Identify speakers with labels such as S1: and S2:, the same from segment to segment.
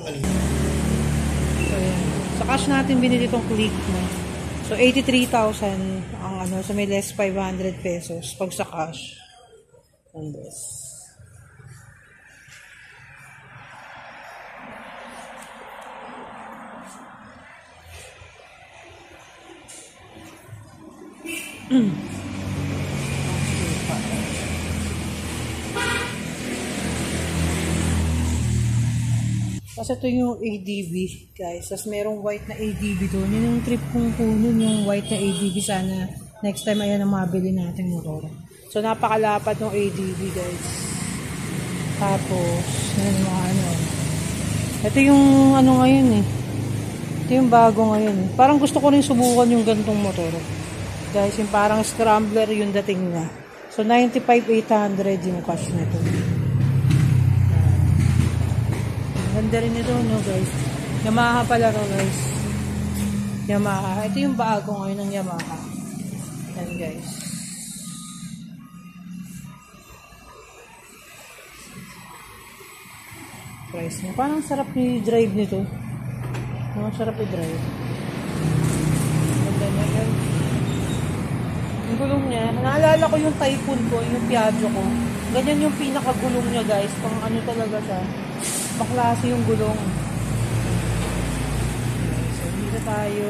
S1: So, yan. Sa cash natin binili itong click na. So, 83,000 ang ano. So, may less 500 pesos pag sa cash. And this. Kasi ito yung ADB, guys. Tapos merong white na ADB doon. Yun yung trip kong kunin, yung white na ADB. Sana next time ayan ang mabili natin motor. So, napakalapad ng ADB, guys. Tapos, yan mga ano. Ito yung ano ngayon eh. Ito yung bago ngayon eh. Parang gusto ko rin subukan yung gantong motor. Guys, yung parang scrambler yung dating na. So, 95,800 yung cash na ito. Ganda rin ito, no, guys. Yamaha pala to, guys. Yamaha. Ito yung bago ngayon ng Yamaha. Yan, guys. Price niya. Parang sarap i-drive nito. Parang sarap i-drive. Ganda niya, guys. Yung gulong niya. Naalala ko yung Typhoon ko, yung Piaggio ko. Ganyan yung pinakagulong niya, guys. Pang ano talaga siya. Maklase yung gulong. So, dito tayo.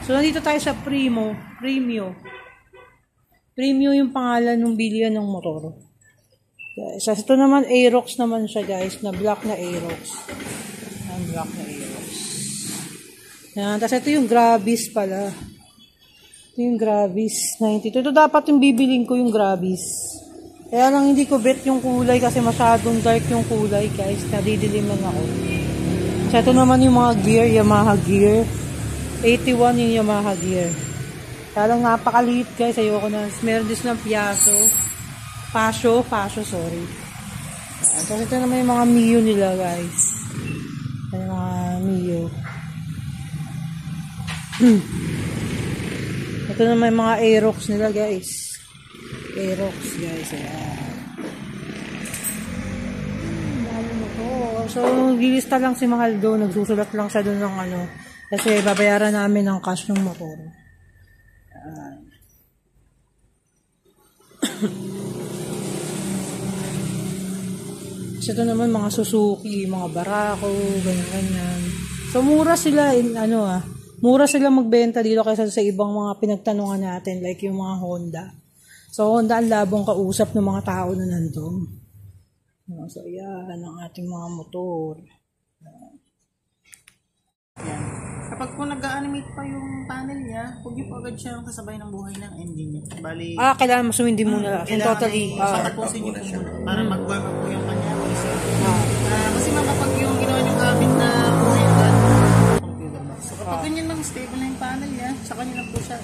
S1: So, nandito tayo sa Premio yung pangalan ng bilihan ng motor. Guys, ito naman, Aerox naman siya, guys. Na black na Aerox. Yan, black na Aerox. Yan, tapos ito yung Gravis pala. Ito yung Gravis 92. Ito dapat yung bibiling ko yung Gravis. Kaya lang hindi ko bet yung kulay kasi masyadong dark yung kulay, guys. Nadidiliman ako. So, ito naman yung mga gear, Yamaha gear. 81 yung Yamaha gear. Kaya lang napakaliit, guys. Ayoko na. Meron din ng Pasio, sorry. So, ito naman yung mga Mio nila, guys. Ito yung mga Mio. Ito naman yung mga Aerox nila, guys. Aerox, guys. So, gilista lang si Mahal doon. Nagsusulat lang siya doon ng ano. Kasi babayaran namin ng cash ng motor. So, ito naman mga Suzuki, mga Barako, ganyan-ganyan. So, mura sila mura sila magbenta dito kaysa sa ibang mga pinagtanungan natin like yung mga Honda. So, Honda ang labong kausap ng mga tao na nandun. So, ayan ang ating mga motor.
S2: Yan. Kapag po nag-animate pa yung panel niya, huwag niyo po agad siyang kasabay ng buhay ng engine niya. Bali,
S1: kailangan masumindi muna. Totally.
S2: Tapusin niyo po para mag-warm up po yung kanya. Kasi kapag yung ginawa niyong gamit na buhay agad, computer box. So, kapag ganyan lang stable na yung panel niya, sa kanya lang po siya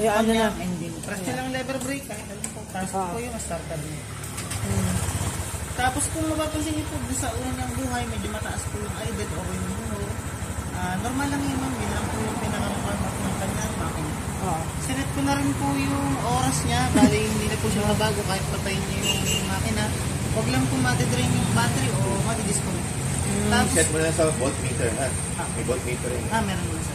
S1: ano na.
S2: Engine. Press niya lang lever brake, kahit ano po. Tapos po yung starter niya. Tapos kung mapapansin niyo po, sa unang ng buhay, medyo mataas po yung idle o yung hulo. Normal lang yun, ma'am. Yun lang po yung pinaka-warm up ng kanyang makina. Sinet ko na rin po yung oras niya. Bali, hindi na po siya mabago kahit patayin niyo yung makina. Huwag lang po matidrain yung battery o matidisconnect.
S3: Set mo na sa voltmeter, ha? May voltmeter rin.
S2: Meron mo na sa.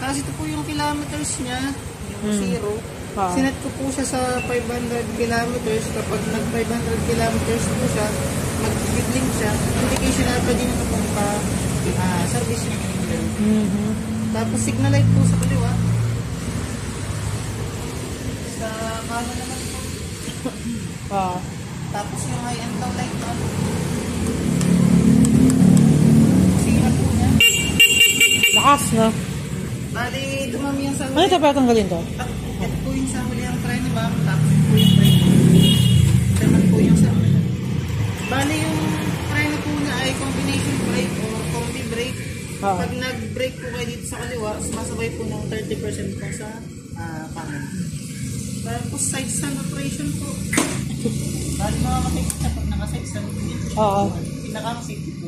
S2: Kasi ito po yung kilometers niya, yung zero. Sinet ko po siya sa 500 kilometers. Kapag nag 500 kilometers po siya, mag-bidling siya. Indication na pa din ito kung service yung engine. Tapos signal light po sa kaliwa. Sa kanan naman po. Tapos yung high and low light po. Signal po niya.
S1: Lakas na.
S2: Bali, dumami yung sa huli.
S1: Ano ito pa tanggalin to?
S2: Ito po yung sa huli ang try ni ma'am. Tapos po yung brake. Ito naman po yung sa huli. Bali, yung try na po na ay combination brake o combi brake. Pag nag-brake po kayo dito sa kaliwa, sumasabay po ng 30% po sa kanan. Tapos side stand operation po. Bali, makakasafety siya pag naka-side stand operation. Pinaka-safety po.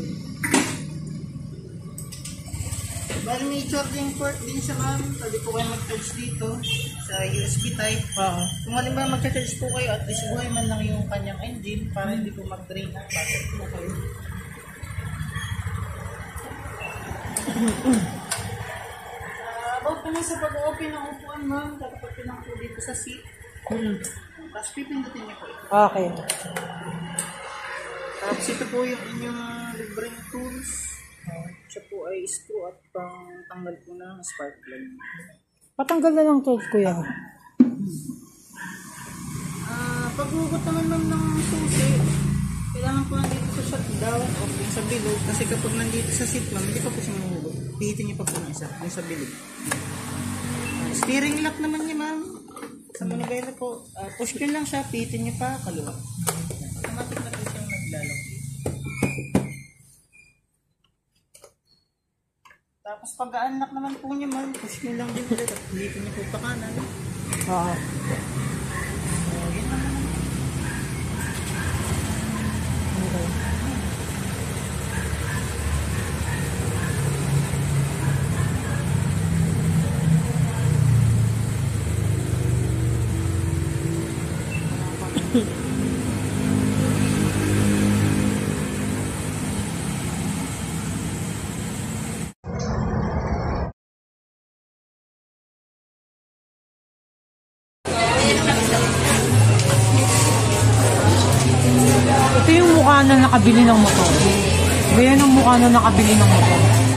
S2: Bali, may charging port din siya, ma'am. Pwede po kayo mag-charge dito sa USB type. Kung halimbawa mag-charge po kayo at least buhay man lang yung kanyang engine para hindi po mag-drain ang battery po kayo. About naman sa pag-open ng upuan, ma'am, dapat pinang po dito sa seat. Tapos pipindutin niyo po ito.
S1: Okay.
S2: Tapos ito po yung inyong libreng tools. Siya po ay screw at pang tanggal po ng spark plug.
S1: Patanggal na lang tools, kuya.
S2: Paghugot naman ma'am ng susi, kailangan po nandito sa shutdown o yung sa bilog. Kasi kapag nandito sa seat ma'am, hindi pa po siya mahugot. Pihitin niyo pa po ng isa, yung sa bilog. Steering lock naman niya ma'am. Sa manubela po, push nyo lang siya, pihitin niyo pa, kaliwa. Automatic na po siyang naglalak. Tapos pag-unlock naman po niya ma'am, push nyo lang din ulit at pihitin niyo po pa kanan.
S1: Oo.
S2: So, yun naman.
S1: Okay. Ito yung mukha na nakabili ng motor. Ganyan ang mukha na nakabili ng motor.